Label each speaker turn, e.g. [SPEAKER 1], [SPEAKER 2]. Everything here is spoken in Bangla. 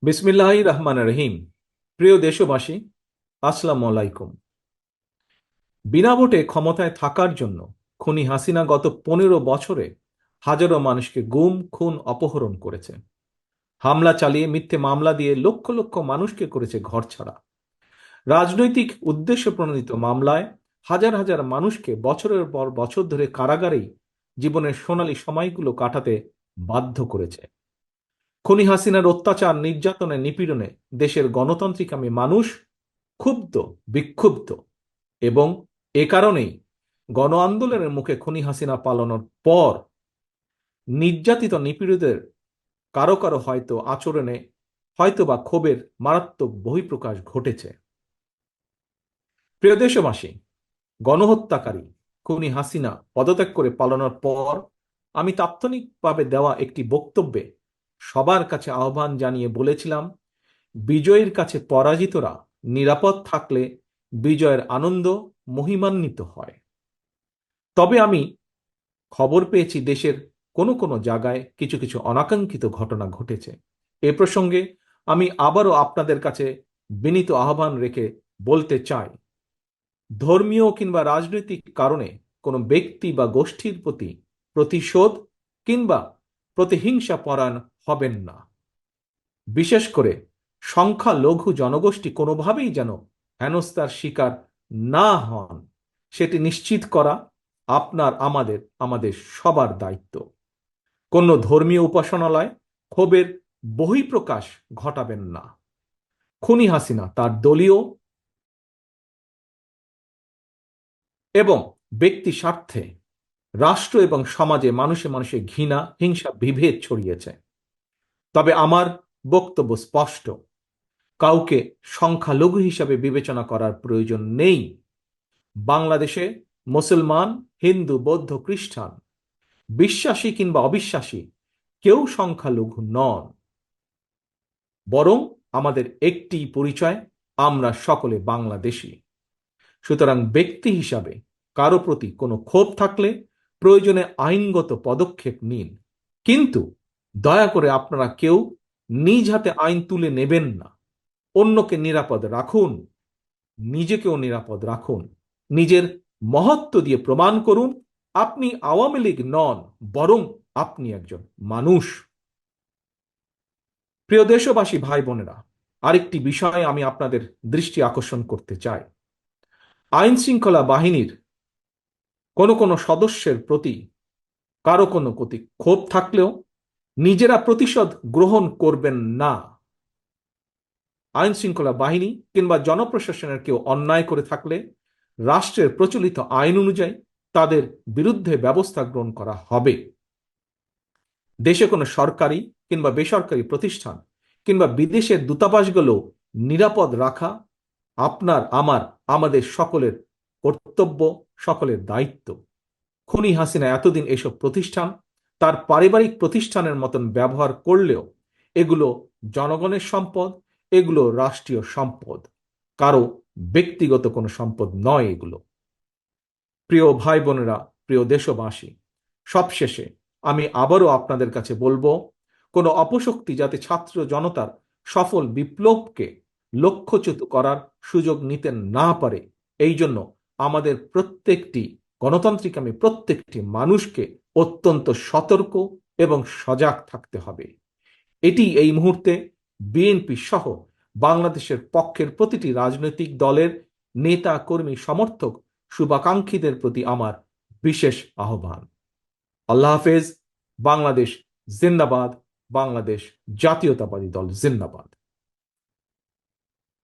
[SPEAKER 1] বিসমিল্লাহির রহমানির রহিম। প্রিয় দেশবাসী, আসসালামু আলাইকুম। বিনা ভোটে ক্ষমতায় থাকার জন্য খুনি হাসিনা গত 15 বছরে হাজারো মানুষকে গুম, খুন, অপহরণ করেছে। হামলা চালিয়ে, মিথ্যে মামলা দিয়ে লক্ষ লক্ষ মানুষকে করেছে ঘরছাড়া। রাজনৈতিক উদ্দেশ্য প্রণোদিত মামলায় হাজার হাজার মানুষকে বছরের পর বছর ধরে কারাগারেই জীবনের সোনালী সময়গুলো কাটাতে বাধ্য করেছে। খুনি হাসিনার অত্যাচার, নির্যাতনে, নিপীড়নে দেশের গণতান্ত্রিকামী মানুষ ক্ষুব্ধ, বিক্ষুব্ধ, এবং এ কারণেই গণ আন্দোলনের মুখে খুনি হাসিনা পালানোর পর নির্যাতিত নিপীড়িতদের কারো কারো হয়তো আচরণে হয়তোবা ক্ষোভের মারাত্মক বহিঃপ্রকাশ ঘটেছে। প্রিয় দেশবাসী, গণহত্যাকারী খুনি হাসিনা পদত্যাগ করে পালানোর পর আমি তাৎক্ষণিকভাবে দেওয়া একটি বক্তব্যে সবার কাছে আহ্বান জানিয়ে বলেছিলাম, বিজয়ের কাছে পরাজিতরা নিরাপদ থাকলে বিজয়ের আনন্দ মহিমান্বিত হয়। তবে আমি খবর পেয়েছি দেশের কোনো কোনো জায়গায় কিছু কিছু অনাকাঙ্ক্ষিত ঘটনা ঘটেছে। এ প্রসঙ্গে আমি আবারও আপনাদের কাছে বিনীত আহ্বান রেখে বলতে চাই, ধর্মীয় কিংবা রাজনৈতিক কারণে কোনো ব্যক্তি বা গোষ্ঠীর প্রতি প্রতিশোধ কিংবা প্রতিহিংসা পরায়ণ হবেন না। বিশেষ করে সংখ্যালঘু জনগোষ্ঠী কোনোভাবেই যেন হেনস্থার শিকার না হন, সেটি নিশ্চিত করা আপনার, আমাদের সবার দায়িত্ব। কোনো ধর্মীয় উপাসনালয় ক্ষোভের বহিঃপ্রকাশ ঘটাবেন না। খুনি হাসিনা তার দলীয় এবং ব্যক্তি স্বার্থে রাষ্ট্র এবং সমাজে মানুষে মানুষে ঘৃণা, হিংসা, বিভেদ ছড়িয়েছে। তবে আমার বক্তব্য স্পষ্ট, কাউকে সংখ্যালঘু হিসাবে বিবেচনা করার প্রয়োজন নেই। বাংলাদেশে মুসলমান, হিন্দু, বৌদ্ধ, খ্রিস্টান, বিশ্বাসী কিংবা অবিশ্বাসী কেউ সংখ্যালঘু নন। বরং আমাদের একটি পরিচয়, আমরা সকলে বাংলাদেশী। সুতরাং ব্যক্তি হিসাবে কারো প্রতি কোনো ক্ষোভ থাকলে প্রয়োজনে আইনগত পদক্ষেপ নিন, কিন্তু দয়া করে আপনারা কেউ নিজ হাতে আইন তুলে নেবেন না। অন্যকে নিরাপদ রাখুন, নিজেকেও নিরাপদ রাখুন। নিজের মহত্ব দিয়ে প্রমাণ করুন আপনি আওয়ামী লীগ নন, বরং আপনি একজন মানুষ। প্রিয় দেশবাসী, ভাই বোনেরা, আরেকটি বিষয়ে আমি আপনাদের দৃষ্টি আকর্ষণ করতে চাই। আইন শৃঙ্খলা বাহিনীর কোনো কোনো সদস্যের প্রতি কারো কোনো প্রতি ক্ষোভ থাকলেও নিজেরা প্রতিশোধ গ্রহণ করবেন না। আইন শৃঙ্খলা বাহিনী কিংবা জনপ্রশাসনের কেউ অন্যায় করে থাকলে রাষ্ট্রের প্রচলিত আইন অনুযায়ী তাদের বিরুদ্ধে ব্যবস্থা গ্রহণ করা হবে। দেশে কোনো সরকারি কিংবা বেসরকারি প্রতিষ্ঠান কিংবা বিদেশের দূতাবাসগুলো নিরাপদ রাখা আপনার, আমাদের সকলের কর্তব্য, সকলের দায়িত্ব। খুনি হাসিনা এতদিন এসব প্রতিষ্ঠান তার পারিবারিক প্রতিষ্ঠানের মতন ব্যবহার করলেও এগুলো জনগণের সম্পদ, এগুলো রাষ্ট্রীয় সম্পদ, কারো ব্যক্তিগত কোনো সম্পদ নয় এগুলো। প্রিয় ভাই বোনেরা, প্রিয় দেশবাসী, সবশেষে আমি আবারও আপনাদের কাছে বলবো, কোনো অপশক্তি যাতে ছাত্র জনতার সফল বিপ্লবকে লক্ষ্যচ্যুত করার সুযোগ নিতে না পারে, এই জন্য আমাদের গণতান্ত্রিক প্রত্যেকটি মানুষকে অত্যন্ত সতর্ক এবং সজাগ থাকতে হবে। এটি এই মুহূর্তে বিএনপি সহ বাংলাদেশের পক্ষের প্রতিটি রাজনৈতিক দলের নেতা, কর্মী, সমর্থক, শুভাকাঙ্ক্ষীদের প্রতি আমার বিশেষ আহ্বান। আল্লাহ হাফেজ। বাংলাদেশ জিন্দাবাদ। বাংলাদেশ জাতীয়তাবাদী দল জিন্দাবাদ।